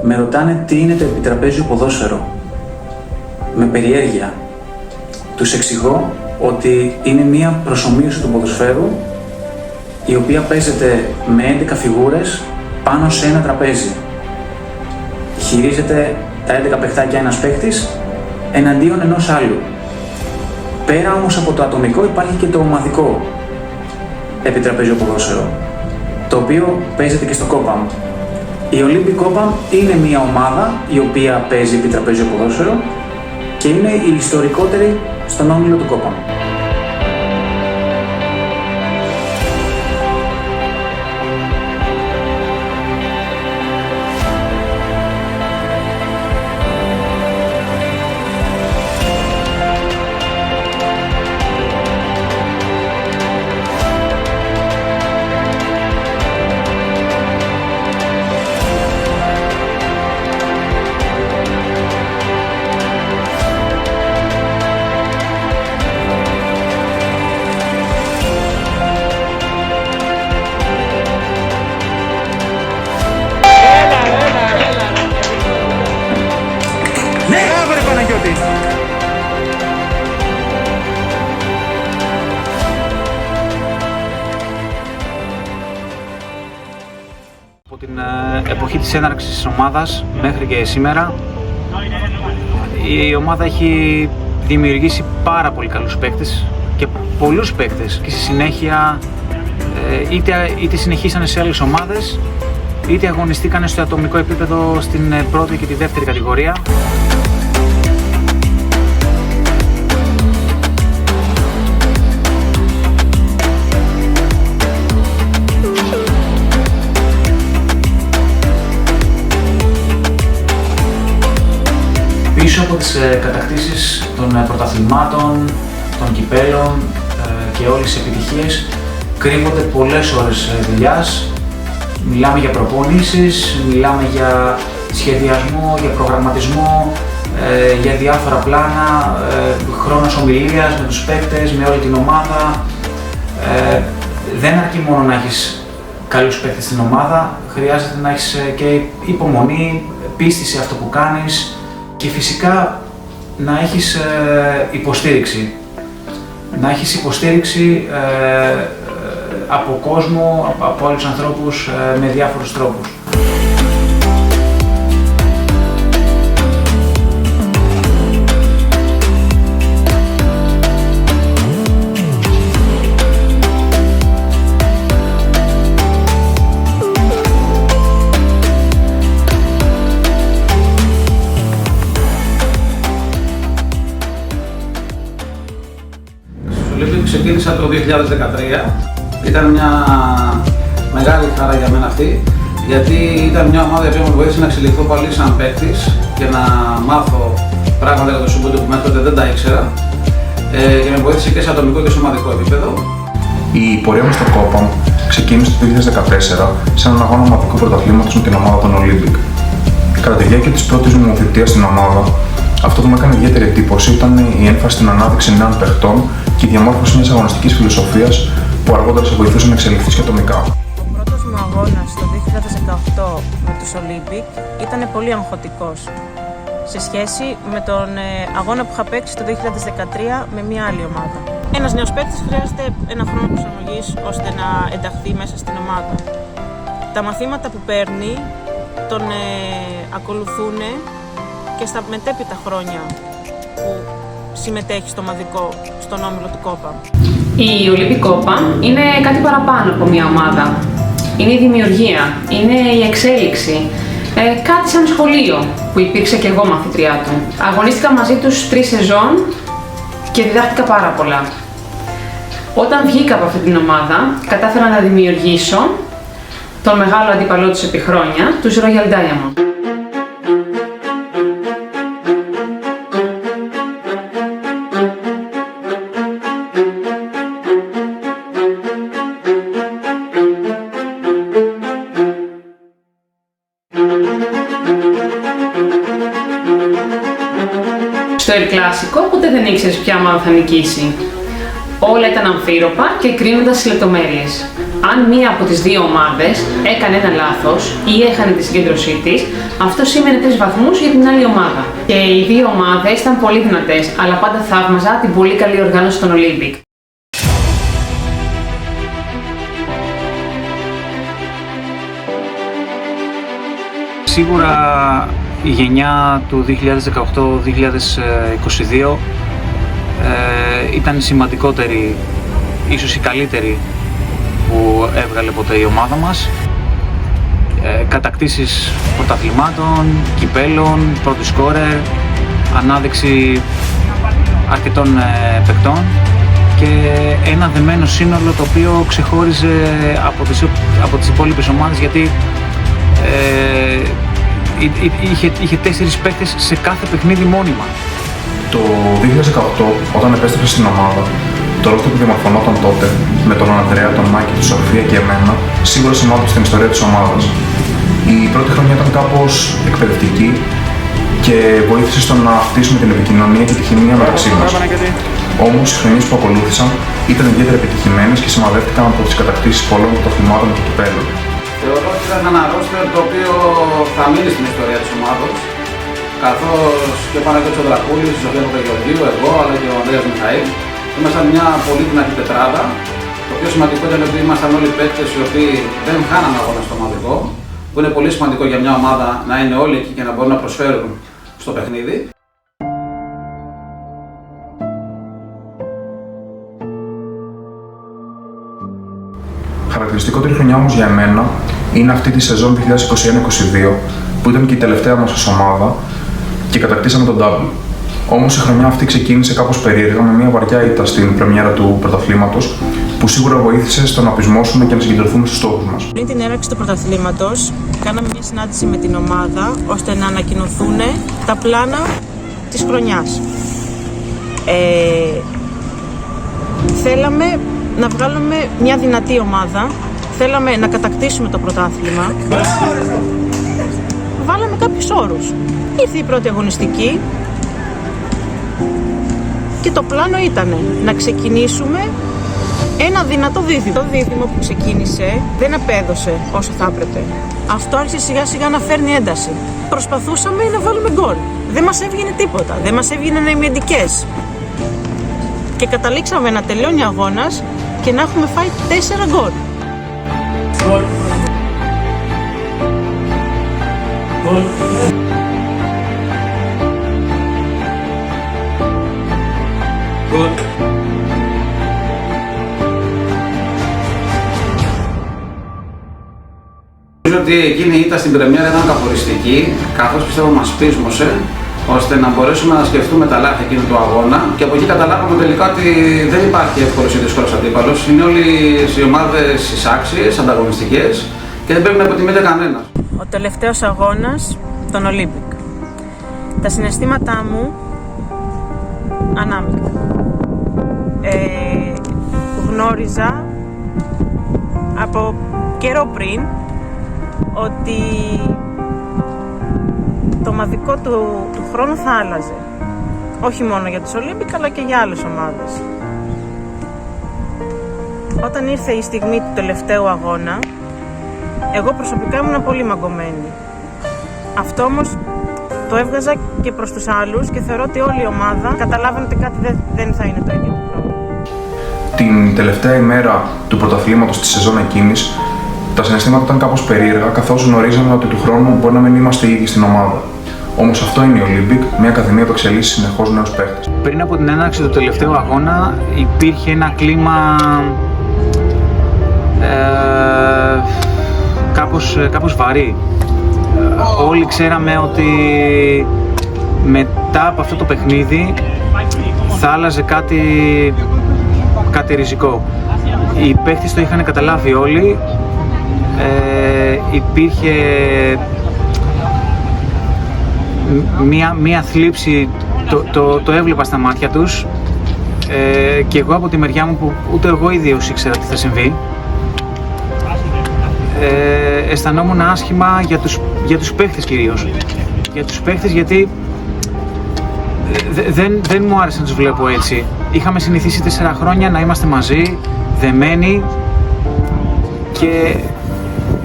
με ρωτάνε τι είναι το επιτραπέζιο ποδόσφαιρο. Με περιέργεια. Τους εξηγώ ότι είναι μία προσομοίωση του ποδοσφαίρου, η οποία παίζεται με 11 φιγούρες πάνω σε ένα τραπέζι. Χειρίζεται τα 11 παιχτάκια ένας παίκτης εναντίον ενός άλλου. Πέρα όμως από το ατομικό υπάρχει και το ομαδικό επιτραπέζιο ποδόσφαιρο, το οποίο παίζεται και στο Κόπαμ. Η Olympic Copam είναι μια ομάδα η οποία παίζει επιτραπέζιο ποδόσφαιρο και είναι η ιστορικότερη στον όμιλο του Κόπαμ. Από την εποχή της έναρξης της ομάδας μέχρι και σήμερα, η ομάδα έχει δημιουργήσει πάρα πολύ καλούς παίκτες και πολλούς παίκτες και στη συνέχεια είτε συνεχίσανε σε άλλες ομάδες είτε αγωνιστήκανε στο ατομικό επίπεδο στην πρώτη και τη δεύτερη κατηγορία. Πίσω από τις κατακτήσεις των πρωταθλημάτων, των κυπέλων και όλες τις επιτυχίες κρύβονται πολλές ώρες δουλειάς. Μιλάμε για προπονήσεις, μιλάμε για σχεδιασμό, για προγραμματισμό, για διάφορα πλάνα, χρόνος ομιλίας με τους παίκτες, με όλη την ομάδα. Δεν αρκεί μόνο να έχεις καλούς παίκτες στην ομάδα, χρειάζεται να έχεις και υπομονή, πίστη σε αυτό που κάνεις και φυσικά να έχεις υποστήριξη. Να έχεις υποστήριξη από κόσμο, από άλλους ανθρώπους με διάφορους τρόπους. Ξεκίνησα το 2013, ήταν μια μεγάλη χαρά για μένα αυτή, γιατί ήταν μια ομάδα που με βοήθησε να εξελιχθώ πάλι σαν παίκτης και να μάθω πράγματα για το Σουμπούντου που μέχρι τότε δεν τα ήξερα και με βοήθησε και σε ατομικό και σε ομαδικό επίπεδο. Η πορεία μου στο Κόπαμ ξεκίνησε το 2014 σε έναν αγώνα ομαδικού πρωταθλήματος με την ομάδα των Olympic. Κατά τη διάρκεια της πρώτης μου θητείας στην ομάδα, αυτό που μου έκανε ιδιαίτερη εντύπωση ήταν η έμφαση στην ανάδειξη νέων παιχτών και η διαμόρφωση μιας αγωνιστικής φιλοσοφίας που αργότερα σε βοηθούσε να εξελιχθείς και ατομικά. Ο πρώτος μου αγώνας το 2018 με τους Olympic ήταν πολύ αγχωτικός σε σχέση με τον αγώνα που είχα παίξει το 2013 με μια άλλη ομάδα. Ένας νέος παίκτης χρειάζεται ένα χρόνο προσαρμογής ώστε να ενταχθεί μέσα στην ομάδα. Τα μαθήματα που παίρνει τον ακολουθούν και στα μετέπειτα χρόνια που συμμετέχει στο ομαδικό, στον όμιλο του Κόπαμ. Η Olympic Copam είναι κάτι παραπάνω από μια ομάδα. Είναι η δημιουργία, είναι η εξέλιξη. Κάτι σαν σχολείο που υπήρξε και εγώ μαθητριά του. Αγωνίστηκα μαζί τους 3 σεζόν και διδάχτηκα πάρα πολλά. Όταν βγήκα από αυτή την ομάδα, κατάφερα να δημιουργήσω τον μεγάλο αντίπαλό τους επί χρόνια, τους Royal Diamond. Στο El Clásico ποτέ δεν ήξερες ποια ομάδα θα νικήσει. Όλα ήταν αμφίροπα και κρίνονταν στις λεπτομέρειες. Αν μία από τις δύο ομάδες έκανε ένα λάθος ή έχανε τη συγκέντρωσή της, αυτό σήμαινε 3 βαθμούς για την άλλη ομάδα. Και οι δύο ομάδες ήταν πολύ δυνατές, αλλά πάντα θαύμαζα την πολύ καλή οργάνωση των Olympic. Σίγουρα η γενιά του 2018-2022 ήταν σημαντικότερη, ίσως η καλύτερη που έβγαλε ποτέ η ομάδα μας. Κατακτήσεις πρωταθλημάτων, κυπέλων, πρώτη σκόρερ, ανάδειξη αρκετών παικτών και ένα δεμένο σύνολο το οποίο ξεχώριζε από τις υπόλοιπες ομάδες, γιατί είχε 4 παίκτες σε κάθε παιχνίδι μόνιμα. Το 2018, όταν επέστρεψα στην ομάδα, το ρόστερ που διαμορφωνόταν τότε με τον Ανδρέα, τον Μάκη, τη Σοφία και εμένα, σίγουρα σημάδεψε την ιστορία της ομάδας. Η πρώτη χρονιά ήταν κάπως εκπαιδευτική και βοήθησε στο να χτίσουμε την επικοινωνία και τη χημεία μεταξύ μας. Όμως, οι χρονιές που ακολούθησαν ήταν ιδιαίτερα επιτυχημένες και σημαδεύτηκαν από τις κατακτήσεις πολλών πρωταθλημάτων και κυπέλλων. Θεωρώ ότι ήταν ένα ρόστερ το οποίο θα μείνει στην ιστορία της ομάδας, καθώς και ο Παναγιώτης Δρακούλης, η Σοφία Παπαγεωργίου, εγώ αλλά και ο Ανδρέας Μιχαήλ. Ήμασταν μια πολύ δυνατή τετράδα. Το πιο σημαντικό ήταν ότι ήμασταν όλοι παίκτες οι οποίοι δεν χάναν αγώνα στο ομαδικό, που είναι πολύ σημαντικό για μια ομάδα να είναι όλοι εκεί και να μπορούν να προσφέρουν στο παιχνίδι. Χαρακτηριστικότερη χρονιά όμως για εμένα είναι αυτή τη σεζόν 2021-22, που ήταν και η τελευταία μας ως ομάδα και κατακτήσαμε τον double. Όμως η χρονιά αυτή ξεκίνησε κάπως περίεργα με μια βαριά ήττα στην πρεμιέρα του πρωταθλήματος, που σίγουρα βοήθησε στο να πεισμώσουμε και να συγκεντρωθούμε στους στόχους μας. Πριν την έναρξη του πρωταθλήματος, κάναμε μια συνάντηση με την ομάδα ώστε να ανακοινωθούν τα πλάνα της χρονιάς. Θέλαμε να βγάλουμε μια δυνατή ομάδα, θέλαμε να κατακτήσουμε το πρωτάθλημα. Βάλαμε κάποιους όρους. Ήρθε η πρώτη αγωνιστική και το πλάνο ήταν να ξεκινήσουμε ένα δυνατό δίδυμο. Το δίδυμο που ξεκίνησε δεν απέδωσε όσο θα έπρεπε. Αυτό άρχισε σιγά σιγά να φέρνει ένταση. Προσπαθούσαμε να βάλουμε γκολ. Δεν μας έβγαινε τίποτα. Δεν μας έβγαιναν ημιντικές. Και καταλήξαμε να τελειώνει αγώνας και να έχουμε φάει 4 γκολ. Νομίζω ότι εκείνη η ήττα στην πρεμιέρα ήταν καθοριστική, καθώς πιστεύω μας πείσμωσε, ώστε να μπορέσουμε να σκεφτούμε τα λάθη εκείνου του αγώνα, και από εκεί καταλάβαμε τελικά ότι δεν υπάρχει εύκολος ή δύσκολος αντίπαλος. Είναι όλες οι ομάδες εισάξιες, ανταγωνιστικές και δεν πρέπει να υποτιμείται κανένας. Ο τελευταίος αγώνας των Olympic. Τα συναισθήματά μου ανάμεικτα. Γνώριζα από καιρό πριν ότι το ομαδικό του χρόνου θα άλλαζε. Όχι μόνο για τους Olympic αλλά και για άλλες ομάδες. Όταν ήρθε η στιγμή του τελευταίου αγώνα, εγώ προσωπικά ήμουν πολύ μαγκωμένη. Αυτό όμως το έβγαζα και προς τους άλλους και θεωρώ ότι όλη η ομάδα καταλάβαινε ότι κάτι δεν θα είναι το ίδιο του χρόνου. Την τελευταία ημέρα του πρωταθλήματος της σεζόν εκείνης, τα συναισθήματα ήταν κάπως περίεργα, καθώς γνωρίζαμε ότι του χρόνου μπορεί να μην είμαστε οι ίδιοι στην ομάδα. Όμως αυτό είναι η Olympic, μια ακαδημία που εξελίσσει συνεχώς νέους παίχτες. Πριν από την έναρξη του τελευταίου αγώνα υπήρχε ένα κλίμα κάπως βαρύ. Όλοι ξέραμε ότι μετά από αυτό το παιχνίδι θα άλλαζε κάτι ριζικό. Οι παίχτες το είχαν καταλάβει όλοι. Υπήρχε μία θλίψη, το έβλεπα στα μάτια τους, και εγώ από τη μεριά μου που ούτε εγώ ίδιος ήξερα τι θα συμβεί, αισθανόμουν άσχημα για τους παίχτες κυρίως. Για τους παίχτες, γιατί δεν μου άρεσε να τους βλέπω έτσι. Είχαμε συνηθίσει 4 χρόνια να είμαστε μαζί, δεμένοι, και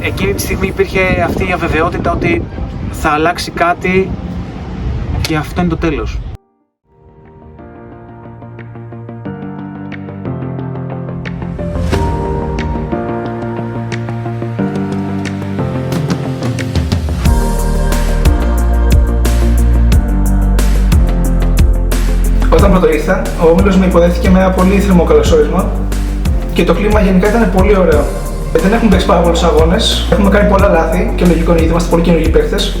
εκείνη τη στιγμή υπήρχε αυτή η αβεβαιότητα ότι θα αλλάξει κάτι και αυτό είναι το τέλος. Όταν πρώτο ήρθα, ο όμιλος με υποδέχθηκε με ένα πολύ θερμό καλωσόρισμα και το κλίμα γενικά ήταν πολύ ωραίο. Δεν έχουμε παίξει πάρα πολλούς αγώνες, έχουμε κάνει πολλά λάθη και λογικό είναι γιατί είμαστε πολύ καινούργιοι παίκτες.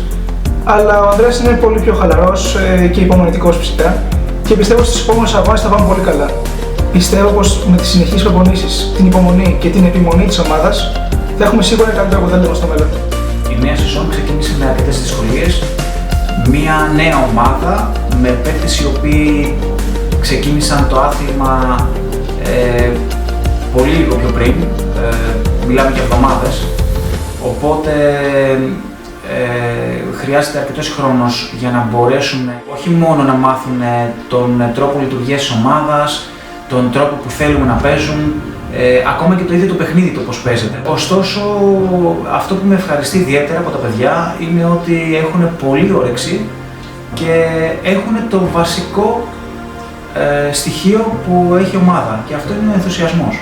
Αλλά ο Ανδρέας είναι πολύ πιο χαλαρός και υπομονετικός φυσικά και πιστεύω στους επόμενους αγώνες θα πάμε πολύ καλά. Πιστεύω πως με τις συνεχείς προπονήσεις, την υπομονή και την επιμονή της ομάδας θα έχουμε σίγουρα καλύτερο αποτέλεσμα στο μέλλον. Η νέα σεζόν ξεκίνησε με αρκετές δυσκολίες. Μια νέα ομάδα με παίκτες οι οποίοι ξεκίνησαν το άθλημα πολύ λίγο πιο πριν, μιλάμε για εβδομάδες, οπότε χρειάζεται αρκετός χρόνος για να μπορέσουν όχι μόνο να μάθουν τον τρόπο λειτουργίας της ομάδας, τον τρόπο που θέλουμε να παίζουν, ακόμα και το ίδιο το παιχνίδι, το πώς παίζεται. Ωστόσο, αυτό που με ευχαριστεί ιδιαίτερα από τα παιδιά είναι ότι έχουν πολύ όρεξη και έχουν το βασικό στοιχείο που έχει η ομάδα και αυτό είναι ο ενθουσιασμός.